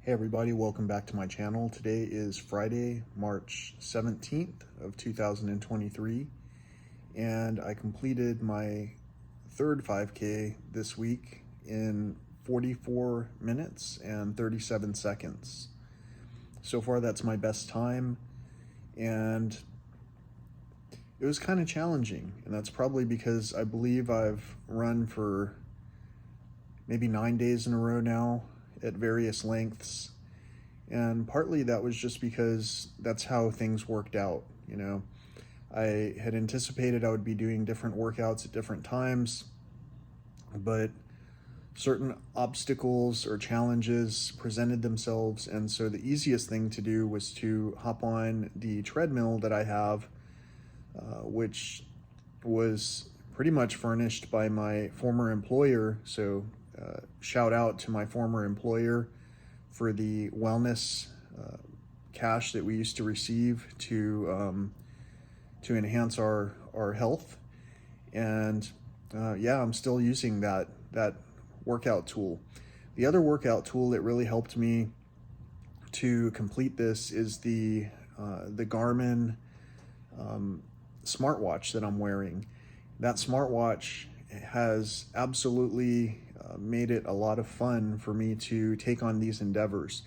Hey everybody, welcome back to my channel. Today is Friday, March 17th of 2023, and I completed my third 5K this week in 44 minutes and 37 seconds. So far that's my best time, and it was kind of challenging, and that's probably because I believe I've run for maybe 9 days in a row now at various lengths. And partly that was just because that's how things worked out. I had anticipated I would be doing different workouts at different times, but certain obstacles or challenges presented themselves. And so the easiest thing to do was to hop on the treadmill that I have, which was pretty much furnished by my former employer. So shout out to my former employer for the wellness cash that we used to receive to enhance our health. And yeah, I'm still using that workout tool. The other workout tool that really helped me to complete this is the Garmin smartwatch that I'm wearing. That smartwatch has absolutely made it a lot of fun for me to take on these endeavors.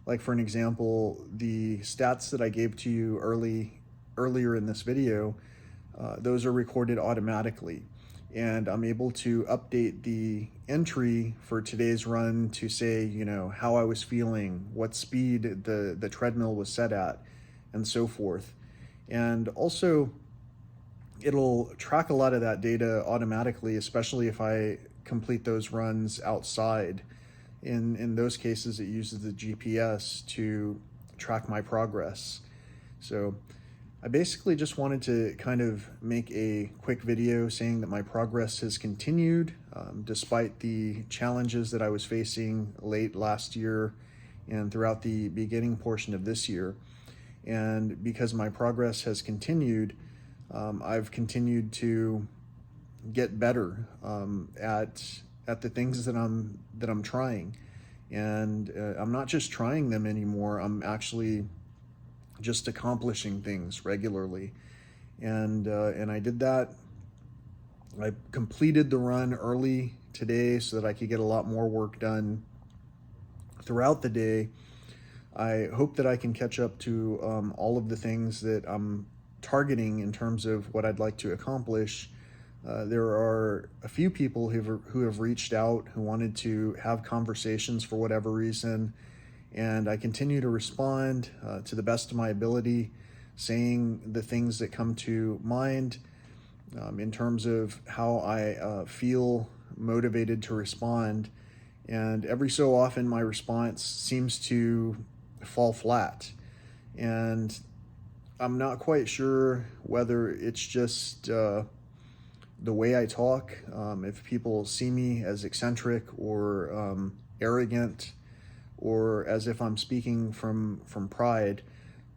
Like, for an example, the stats that I gave to you earlier in this video, those are recorded automatically. And I'm able to update the entry for today's run to say, how I was feeling, what speed the treadmill was set at, and so forth. And also, it'll track a lot of that data automatically, especially if I complete those runs outside. In those cases, it uses the GPS to track my progress. So I basically just wanted to kind of make a quick video saying that my progress has continued despite the challenges that I was facing late last year and throughout the beginning portion of this year. And because my progress has continued, I've continued to get better at the things that I'm trying, and I'm not just trying them anymore. I'm actually just accomplishing things regularly, and I did that. I completed the run early today so that I could get a lot more work done throughout the day. I hope that I can catch up to all of the things that I'm targeting in terms of what I'd like to accomplish. There are a few people who have reached out, who wanted to have conversations for whatever reason, and I continue to respond to the best of my ability, saying the things that come to mind in terms of how I feel motivated to respond. And every so often my response seems to fall flat, and I'm not quite sure whether it's just the way I talk, if people see me as eccentric or arrogant, or as if I'm speaking from pride,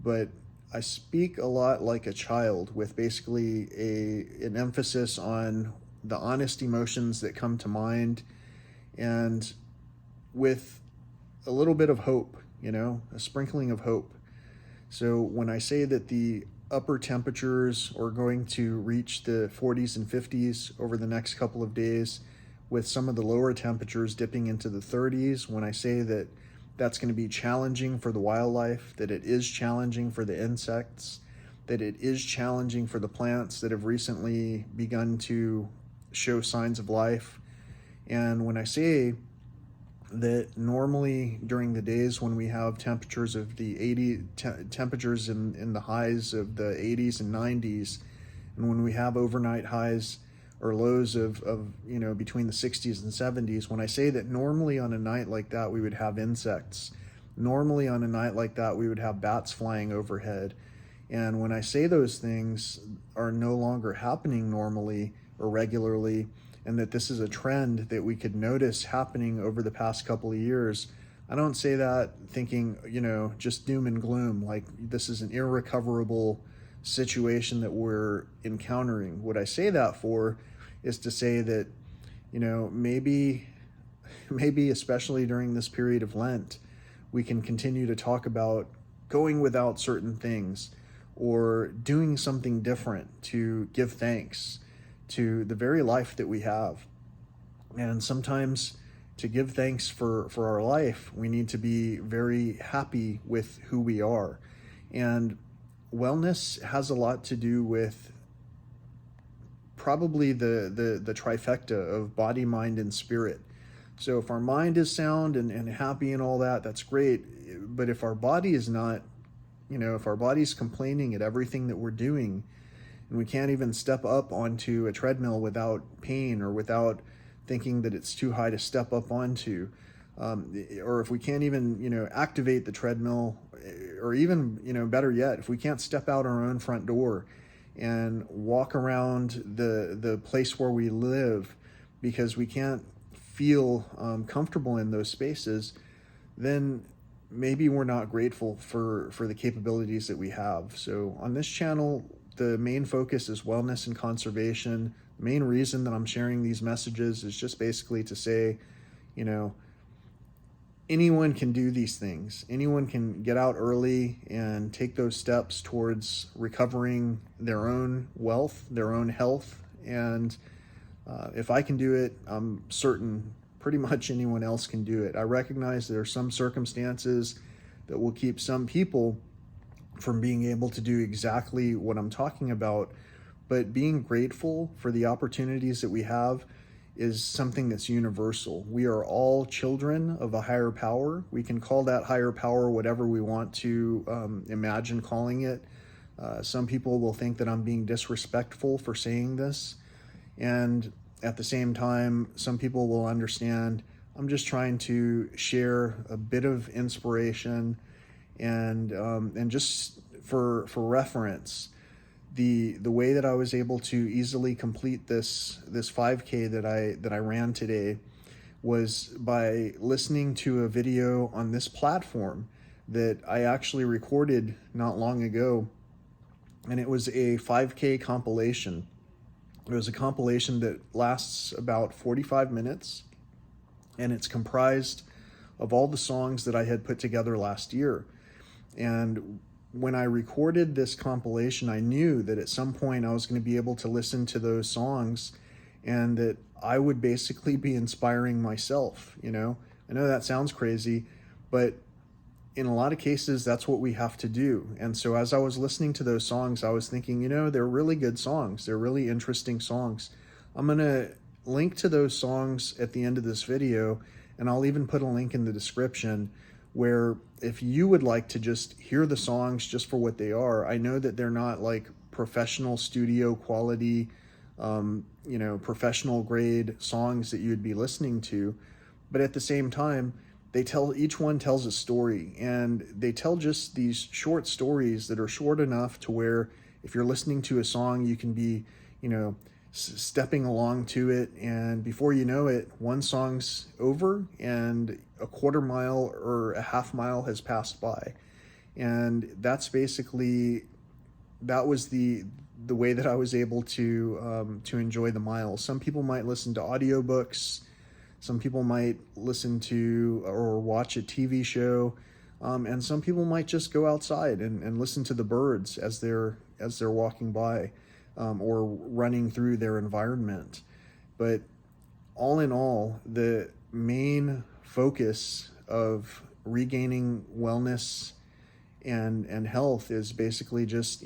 but I speak a lot like a child, with basically an emphasis on the honest emotions that come to mind, and with a little bit of hope, a sprinkling of hope. So when I say that the upper temperatures are going to reach the 40s and 50s over the next couple of days, with some of the lower temperatures dipping into the 30s, when I say that that's going to be challenging for the wildlife, that it is challenging for the insects, that it is challenging for the plants that have recently begun to show signs of life. And when I say that normally during the days when we have temperatures of the temperatures in the highs of the 80s and 90s, and when we have overnight highs or lows of between the 60s and 70s, when I say that normally on a night like that we would have insects, normally on a night like that we would have bats flying overhead, and when I say those things are no longer happening normally or regularly, and that this is a trend that we could notice happening over the past couple of years, I don't say that thinking, just doom and gloom, like this is an irrecoverable situation that we're encountering. What I say that for is to say that, maybe especially during this period of Lent, We can continue to talk about going without certain things or doing something different to give thanks to the very life that we have. And sometimes to give thanks for our life, we need to be very happy with who we are. And wellness has a lot to do with probably the trifecta of body, mind, and spirit. So if our mind is sound and happy and all that, that's great. But if our body is not, if our body's complaining at everything that we're doing, and we can't even step up onto a treadmill without pain or without thinking that it's too high to step up onto, or if we can't even, activate the treadmill, or even, better yet, if we can't step out our own front door and walk around the place where we live because we can't feel comfortable in those spaces, then maybe we're not grateful for the capabilities that we have. So on this channel, the main focus is wellness and conservation. The main reason that I'm sharing these messages is just basically to say, anyone can do these things. Anyone can get out early and take those steps towards recovering their own wealth, their own health. And if I can do it, I'm certain pretty much anyone else can do it. I recognize there are some circumstances that will keep some people from being able to do exactly what I'm talking about, but being grateful for the opportunities that we have is something that's universal. We are all children of a higher power. We can call that higher power whatever we want to imagine calling it. Some people will think that I'm being disrespectful for saying this, and at the same time, some people will understand I'm just trying to share a bit of inspiration and just for reference, the way that I was able to easily complete this 5K that I ran today was by listening to a video on this platform that I actually recorded not long ago, and it was a 5K compilation. It was a compilation that lasts about 45 minutes, and it's comprised of all the songs that I had put together last year. And when I recorded this compilation, I knew that at some point I was going to be able to listen to those songs and that I would basically be inspiring myself. I know that sounds crazy, but in a lot of cases, that's what we have to do. And so as I was listening to those songs, I was thinking, they're really good songs. They're really interesting songs. I'm going to link to those songs at the end of this video, and I'll even put a link in the description where if you would like to just hear the songs just for what they are, I know that they're not like professional studio quality, professional grade songs that you would be listening to. But at the same time, each one tells a story, and they tell just these short stories that are short enough to where if you're listening to a song, you can be, stepping along to it, and before you know it, one song's over and a quarter mile or a half mile has passed by. And that was the way that I was able to enjoy the miles. Some people might listen to audiobooks. Some people might listen to or watch a TV show, and some people might just go outside and listen to the birds as they're walking by, or running through their environment. But all in all, the main focus of regaining wellness and health is basically just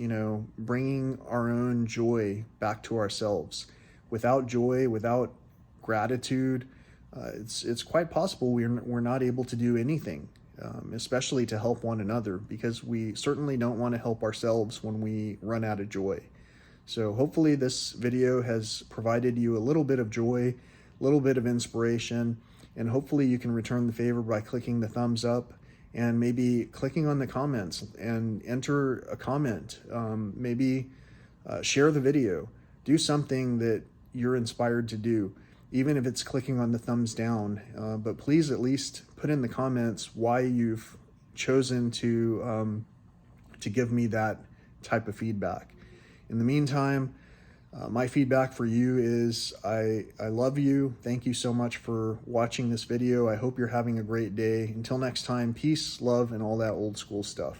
bringing our own joy back to ourselves. Without joy, without gratitude, it's quite possible we're not able to do anything, especially to help one another, because we certainly don't want to help ourselves when we run out of joy. So hopefully this video has provided you a little bit of joy, a little bit of inspiration, and hopefully you can return the favor by clicking the thumbs up and maybe clicking on the comments and enter a comment. Maybe share the video. Do something that you're inspired to do, even if it's clicking on the thumbs down. But please at least put in the comments why you've chosen to give me that type of feedback. In the meantime, My feedback for you is I love you. Thank you so much for watching this video. I hope you're having a great day. Until next time, peace, love, and all that old school stuff.